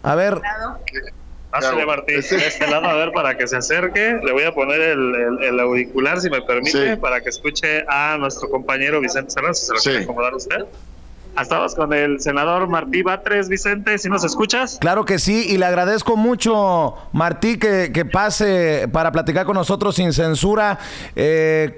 A ver. Pásale, Martín, de este lado, a ver, para que se acerque. Le voy a poner el auricular, si me permite, Sí. para que escuche a nuestro compañero Vicente Serrano, si se lo quiere acomodar usted. Estamos con el senador Martí Batres. Vicente, ¿sí nos escuchas? Claro que sí, y le agradezco mucho, Martí, que pase para platicar con nosotros sin censura.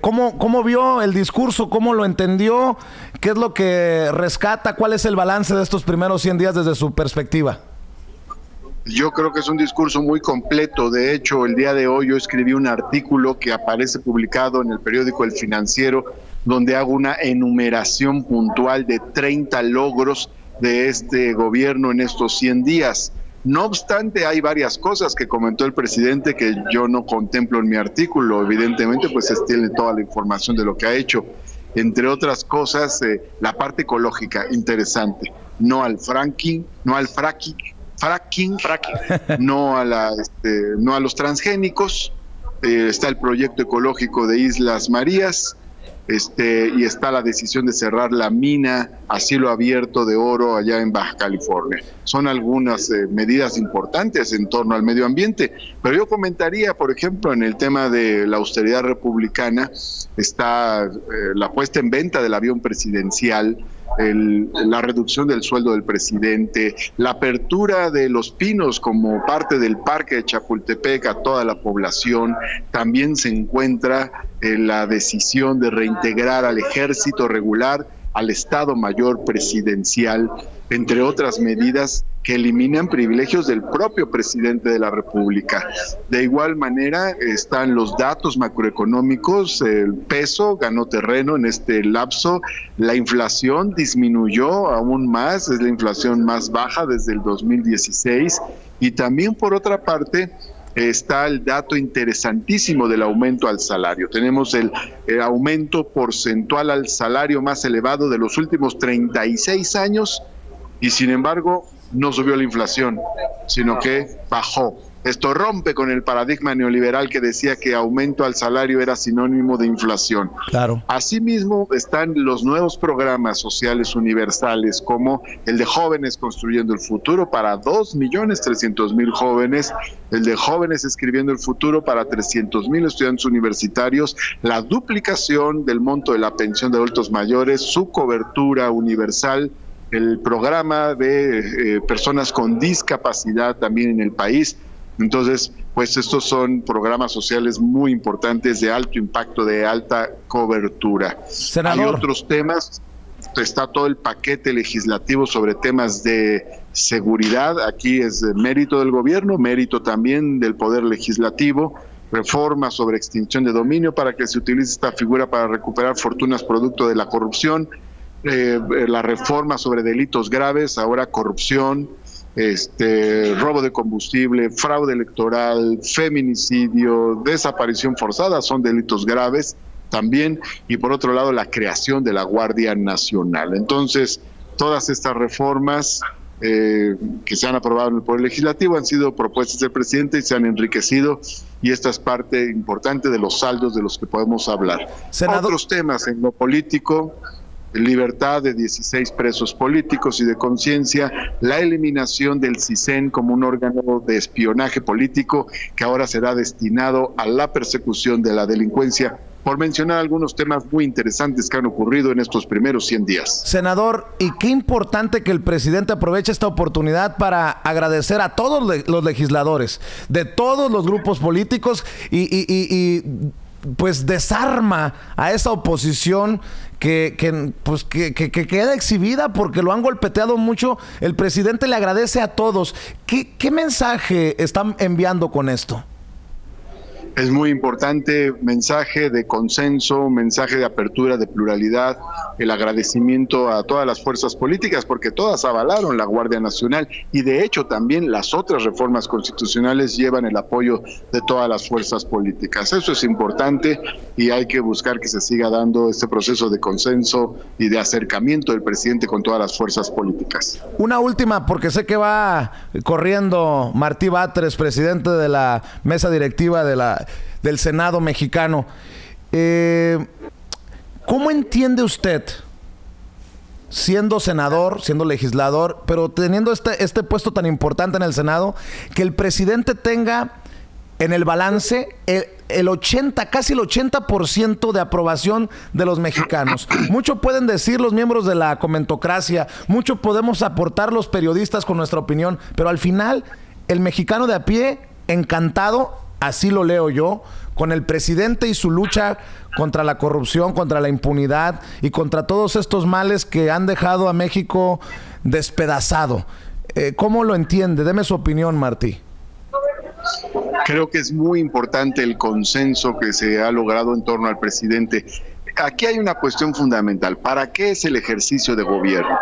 ¿Cómo vio el discurso? ¿Cómo lo entendió? ¿Qué es lo que rescata? ¿Cuál es el balance de estos primeros 100 días desde su perspectiva? Yo creo que es un discurso muy completo. De hecho, el día de hoy yo escribí un artículo que aparece publicado en el periódico El Financiero, donde hago una enumeración puntual de 30 logros de este gobierno en estos 100 días. No obstante, hay varias cosas que comentó el presidente que yo no contemplo en mi artículo. Evidentemente, pues tiene toda la información de lo que ha hecho. Entre otras cosas, la parte ecológica, interesante. No al fracking, no a los transgénicos. Está el proyecto ecológico de Islas Marías, y está la decisión de cerrar la mina a cielo abierto de oro allá en Baja California. Son algunas medidas importantes en torno al medio ambiente, pero yo comentaría, por ejemplo, en el tema de la austeridad republicana, está la puesta en venta del avión presidencial, la reducción del sueldo del presidente, la apertura de Los Pinos como parte del parque de Chapultepec a toda la población. También se encuentra la decisión de reintegrar al ejército regular al Estado Mayor Presidencial, entre otras medidas que eliminan privilegios del propio presidente de la República. De igual manera están los datos macroeconómicos. El peso ganó terreno en este lapso, la inflación disminuyó aún más, es la inflación más baja desde el 2016, y también por otra parte está el dato interesantísimo del aumento al salario. Tenemos el aumento porcentual al salario más elevado de los últimos 36 años y sin embargo no subió la inflación, sino que bajó. Esto rompe con el paradigma neoliberal que decía que aumento al salario era sinónimo de inflación. Claro. Asimismo, están los nuevos programas sociales universales, como el de Jóvenes Construyendo el Futuro para 2.300.000 jóvenes, el de Jóvenes Escribiendo el Futuro para 300.000 estudiantes universitarios, la duplicación del monto de la pensión de adultos mayores, su cobertura universal, el programa de personas con discapacidad también en el país. Entonces, pues estos son programas sociales muy importantes, de alto impacto, de alta cobertura. Senador. Hay otros temas, está todo el paquete legislativo sobre temas de seguridad. Aquí es mérito del gobierno, mérito también del Poder Legislativo. Reforma sobre extinción de dominio para que se utilice esta figura para recuperar fortunas producto de la corrupción. La reforma sobre delitos graves, ahora corrupción, robo de combustible, fraude electoral, feminicidio, desaparición forzada, son delitos graves también, y por otro lado la creación de la Guardia Nacional. Entonces, todas estas reformas que se han aprobado en el Poder Legislativo han sido propuestas del presidente y se han enriquecido, y esta es parte importante de los saldos de los que podemos hablar. Senador. Otros temas en lo político: libertad de 16 presos políticos y de conciencia, la eliminación del CISEN como un órgano de espionaje político que ahora será destinado a la persecución de la delincuencia, por mencionar algunos temas muy interesantes que han ocurrido en estos primeros 100 días. Senador, y qué importante que el presidente aproveche esta oportunidad para agradecer a todos los legisladores de todos los grupos políticos y pues desarma a esa oposición que queda exhibida porque lo han golpeteado mucho. El presidente le agradece a todos. ¿Qué mensaje están enviando con esto? Es muy importante, mensaje de consenso, mensaje de apertura, de pluralidad, el agradecimiento a todas las fuerzas políticas, porque todas avalaron la Guardia Nacional, y de hecho también las otras reformas constitucionales llevan el apoyo de todas las fuerzas políticas. Eso es importante y hay que buscar que se siga dando este proceso de consenso y de acercamiento del presidente con todas las fuerzas políticas. Una última, porque sé que va corriendo Martí Batres, presidente de la mesa directiva del Senado mexicano. ¿Cómo entiende usted siendo senador, siendo legislador, pero teniendo este puesto tan importante en el Senado, que el presidente tenga en el balance el 80, casi el 80% de aprobación de los mexicanos? Mucho pueden decir los miembros de la comentocracia, mucho podemos aportar los periodistas con nuestra opinión, pero al final el mexicano de a pie, encantado, así lo leo yo, con el presidente y su lucha contra la corrupción, contra la impunidad y contra todos estos males que han dejado a México despedazado. ¿Cómo lo entiende? Deme su opinión, Martí. Creo que es muy importante el consenso que se ha logrado en torno al presidente. Aquí hay una cuestión fundamental. ¿Para qué es el ejercicio de gobierno?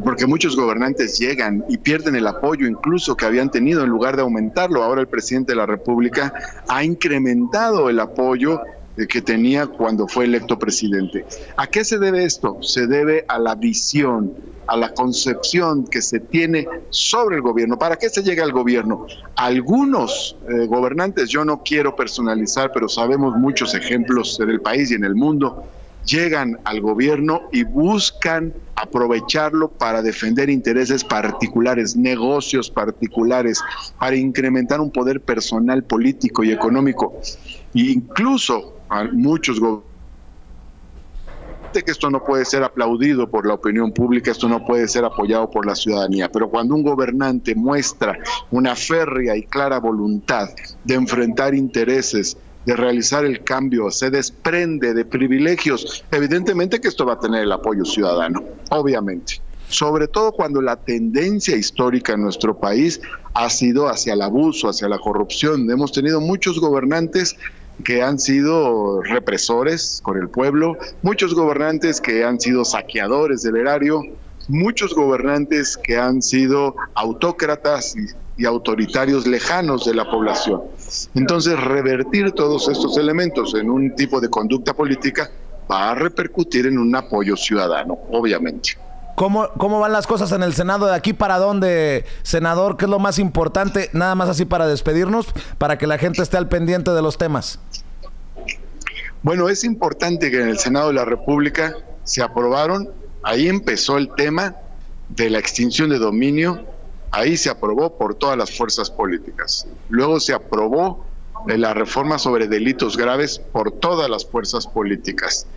Porque muchos gobernantes llegan y pierden el apoyo incluso que habían tenido en lugar de aumentarlo. Ahora el presidente de la República ha incrementado el apoyo que tenía cuando fue electo presidente. ¿A qué se debe esto? Se debe a la visión, a la concepción que se tiene sobre el gobierno. ¿Para qué se llega al gobierno? Algunos gobernantes, yo no quiero personalizar, pero sabemos muchos ejemplos en el país y en el mundo, llegan al gobierno y buscan aprovecharlo para defender intereses particulares, negocios particulares, para incrementar un poder personal, político y económico. E incluso a muchos gobernantes, que esto no puede ser aplaudido por la opinión pública, esto no puede ser apoyado por la ciudadanía, pero cuando un gobernante muestra una férrea y clara voluntad de enfrentar intereses, de realizar el cambio, se desprende de privilegios, evidentemente que esto va a tener el apoyo ciudadano, obviamente. Sobre todo cuando la tendencia histórica en nuestro país ha sido hacia el abuso, hacia la corrupción. Hemos tenido muchos gobernantes que han sido represores con el pueblo, muchos gobernantes que han sido saqueadores del erario, muchos gobernantes que han sido autócratas y autoritarios lejanos de la población. Entonces, revertir todos estos elementos en un tipo de conducta política va a repercutir en un apoyo ciudadano, obviamente. ¿Cómo van las cosas en el Senado? ¿De aquí para dónde, senador? ¿Qué es lo más importante? Nada más así para despedirnos, para que la gente esté al pendiente de los temas. Bueno, es importante que en el Senado de la República se aprobaron, ahí empezó el tema de la extinción de dominio, ahí se aprobó por todas las fuerzas políticas. Luego se aprobó la reforma sobre delitos graves por todas las fuerzas políticas.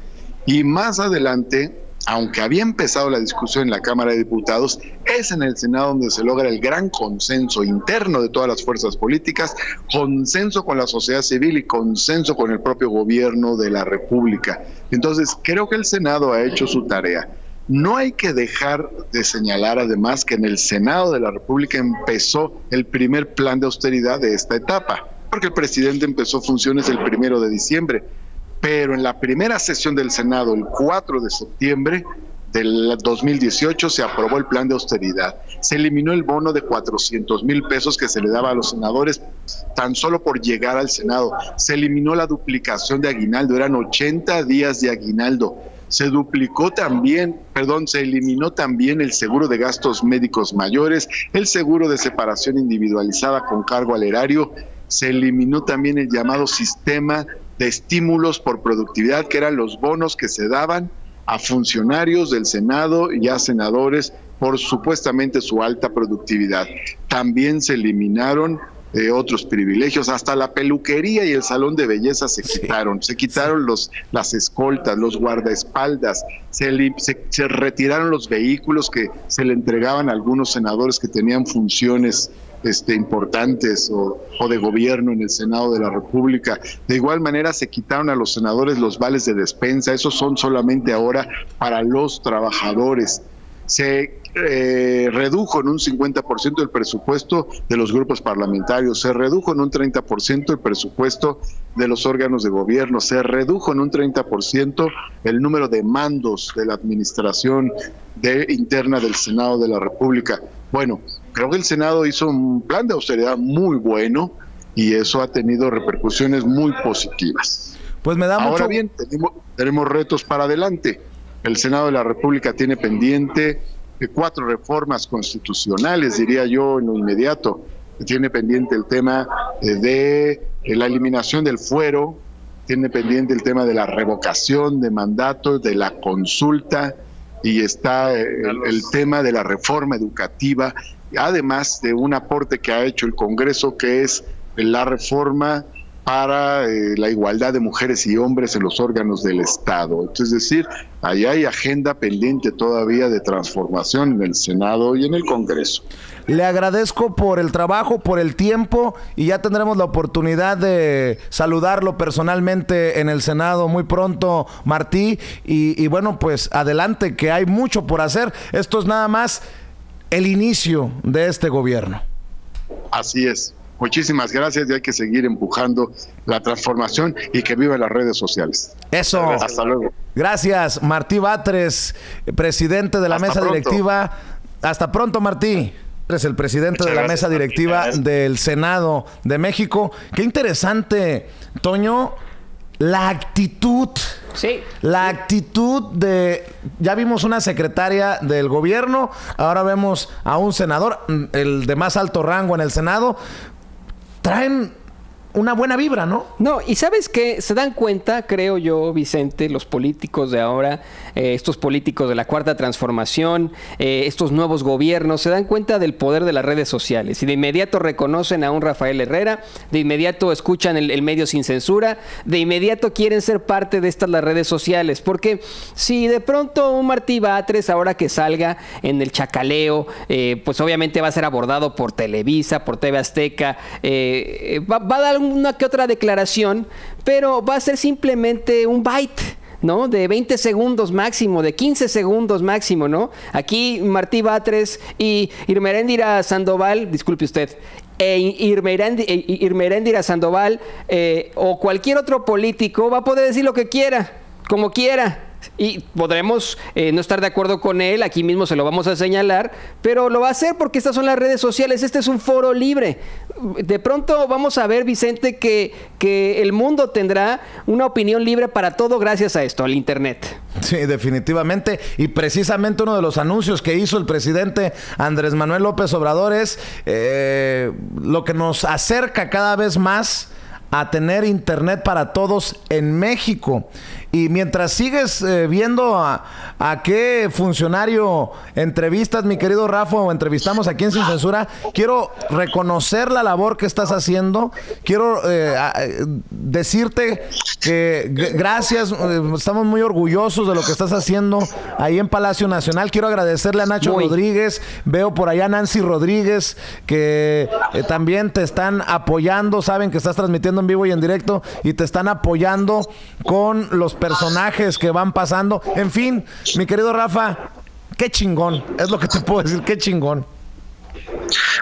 Y más adelante, aunque había empezado la discusión en la Cámara de Diputados, es en el Senado donde se logra el gran consenso interno de todas las fuerzas políticas, consenso con la sociedad civil y consenso con el propio gobierno de la República. Entonces, creo que el Senado ha hecho su tarea. No hay que dejar de señalar además que en el Senado de la República empezó el primer plan de austeridad de esta etapa, porque el presidente empezó funciones el 1 de diciembre. Pero en la primera sesión del Senado, el 4 de septiembre del 2018, se aprobó el plan de austeridad. Se eliminó el bono de 400,000 pesos que se le daba a los senadores tan solo por llegar al Senado. Se eliminó la duplicación de aguinaldo, eran 80 días de aguinaldo. Se eliminó también el seguro de gastos médicos mayores, el seguro de separación individualizada con cargo al erario. Se eliminó también el llamado sistema de estímulos por productividad, que eran los bonos que se daban a funcionarios del Senado y a senadores por supuestamente su alta productividad. También se eliminaron otros privilegios, hasta la peluquería y el salón de belleza se quitaron. Se quitaron las escoltas, los guardaespaldas, se retiraron los vehículos que se le entregaban a algunos senadores que tenían funciones importantes o de gobierno en el Senado de la República. De igual manera se quitaron a los senadores los vales de despensa, esos son solamente ahora para los trabajadores. Se redujo en un 50% el presupuesto de los grupos parlamentarios, se redujo en un 30% el presupuesto de los órganos de gobierno, se redujo en un 30% el número de mandos de la administración interna del Senado de la República. Bueno, creo que el Senado hizo un plan de austeridad muy bueno y eso ha tenido repercusiones muy positivas. Pues me da Ahora bien, tenemos retos para adelante. El Senado de la República tiene pendiente 4 reformas constitucionales, diría yo, en lo inmediato. Tiene pendiente el tema de la eliminación del fuero, tiene pendiente el tema de la revocación de mandatos, de la consulta, y está el tema de la reforma educativa, además de un aporte que ha hecho el Congreso, que es la reforma para la igualdad de mujeres y hombres en los órganos del Estado. Es decir, ahí hay agenda pendiente todavía de transformación en el Senado y en el Congreso. Le agradezco por el trabajo, por el tiempo, y ya tendremos la oportunidad de saludarlo personalmente en el Senado muy pronto, Martí, y bueno, pues adelante, que hay mucho por hacer. Esto es nada más el inicio de este gobierno. Así es. Muchísimas gracias, y hay que seguir empujando la transformación y que viva las redes sociales. Eso. Hasta luego. Gracias, Martí Batres, presidente de la mesa directiva. Hasta pronto, Martí. Eres el presidente de la mesa directiva del Senado de México. Qué interesante, Toño, la actitud. Sí. La actitud de... Ya vimos una secretaria del gobierno, ahora vemos a un senador, el de más alto rango en el Senado. Traen una buena vibra, ¿no? No, y ¿sabes qué? Se dan cuenta, creo yo, Vicente, los políticos de ahora, estos políticos de la Cuarta Transformación, estos nuevos gobiernos, se dan cuenta del poder de las redes sociales y de inmediato reconocen a un Rafael Herrera, de inmediato escuchan el medio sin censura, de inmediato quieren ser parte de estas las redes sociales, porque si de pronto un Martí Batres, ahora que salga en el chacaleo, pues obviamente va a ser abordado por Televisa, por TV Azteca, va a dar una que otra declaración, pero va a ser simplemente un byte, ¿no? De 20 segundos máximo, de 15 segundos máximo, ¿no? Aquí Martí Batres y Irmeréndira Sandoval, disculpe usted, Irmeréndira Sandoval o cualquier otro político va a poder decir lo que quiera, como quiera. Y podremos no estar de acuerdo con él, aquí mismo se lo vamos a señalar, pero lo va a hacer porque estas son las redes sociales, este es un foro libre. De pronto vamos a ver, Vicente, que el mundo tendrá una opinión libre para todo gracias a esto, al Internet. Sí, definitivamente. Y precisamente uno de los anuncios que hizo el presidente Andrés Manuel López Obrador es lo que nos acerca cada vez más a tener Internet para todos en México. Y mientras sigues viendo a qué funcionario entrevistas, mi querido Rafa, o entrevistamos aquí en Sin Censura, quiero reconocer la labor que estás haciendo. Quiero decirte que gracias, estamos muy orgullosos de lo que estás haciendo ahí en Palacio Nacional. Quiero agradecerle a Nacho Rodríguez, veo por allá a Nancy Rodríguez, que también te están apoyando, saben que estás transmitiendo en vivo y en directo, y te están apoyando con los personajes que van pasando. En fin, mi querido Rafa, qué chingón, es lo que te puedo decir, qué chingón.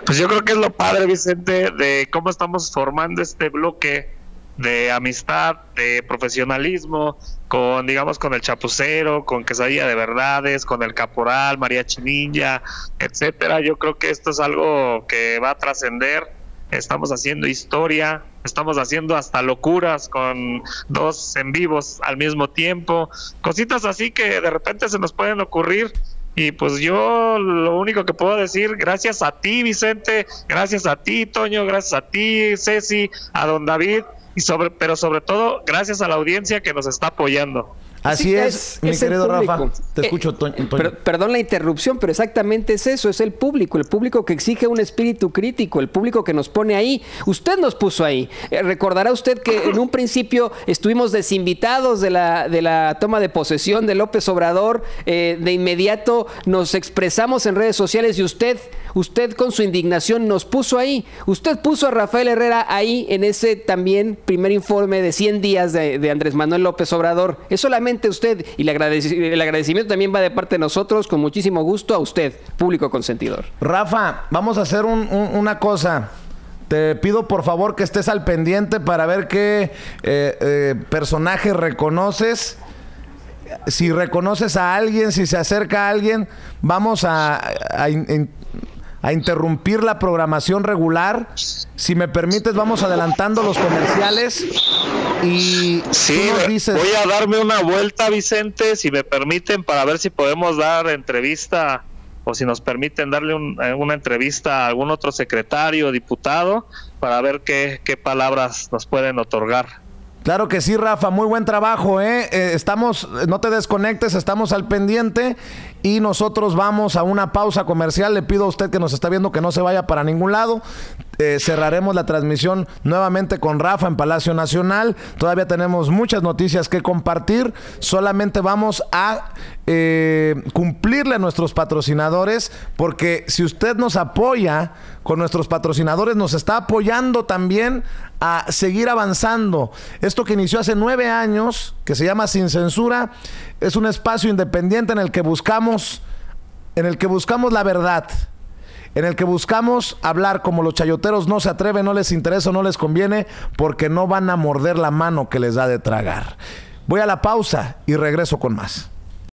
Pues yo creo que es lo padre, Vicente, de cómo estamos formando este bloque de amistad, de profesionalismo, con, digamos, con el Chapucero, con Quesadilla de Verdades, con el Caporal, Mariachi Ninja, etcétera. Yo creo que esto es algo que va a trascender. Estamos haciendo historia, estamos haciendo hasta locuras con 2 en vivos al mismo tiempo, cositas así que de repente se nos pueden ocurrir. Y pues yo lo único que puedo decir, gracias a ti, Vicente, gracias a ti, Toño, gracias a ti, Ceci, a don David, pero sobre todo gracias a la audiencia que nos está apoyando. Así es, mi querido Rafa. Te escucho, Toño. Perdón la interrupción, pero exactamente es eso, es el público que exige un espíritu crítico, el público que nos pone ahí. Usted nos puso ahí. Recordará usted que en un principio estuvimos desinvitados de la toma de posesión de López Obrador. De inmediato nos expresamos en redes sociales y usted con su indignación nos puso ahí. Usted puso a Rafael Herrera ahí en ese también primer informe de 100 días de Andrés Manuel López Obrador. Es solamente usted, y el agradecimiento también va de parte de nosotros, con muchísimo gusto, a usted, público consentidor. Rafa, vamos a hacer una cosa. Te pido por favor que estés al pendiente para ver qué personaje reconoces. Si reconoces a alguien, si se acerca a alguien, vamos a interrumpir la programación regular. Si me permites, vamos adelantando los comerciales y sí, tú nos dices... Voy a darme una vuelta, Vicente, si me permiten, para ver si podemos dar entrevista o si nos permiten darle una entrevista a algún otro secretario o diputado para ver qué palabras nos pueden otorgar. Claro que sí, Rafa, muy buen trabajo, estamos, no te desconectes, estamos al pendiente y nosotros vamos a una pausa comercial. Le pido a usted que nos está viendo que no se vaya para ningún lado. Cerraremos la transmisión nuevamente con Rafa en Palacio Nacional. Todavía tenemos muchas noticias que compartir. Solamente vamos a cumplirle a nuestros patrocinadores, porque si usted nos apoya con nuestros patrocinadores, nos está apoyando también a seguir avanzando. Esto que inició hace 9 años, que se llama Sin Censura, es un espacio independiente en el que buscamos la verdad, en el que buscamos hablar como los chayoteros no se atreven, no les interesa, no les conviene, porque no van a morder la mano que les da de tragar. Voy a la pausa y regreso con más.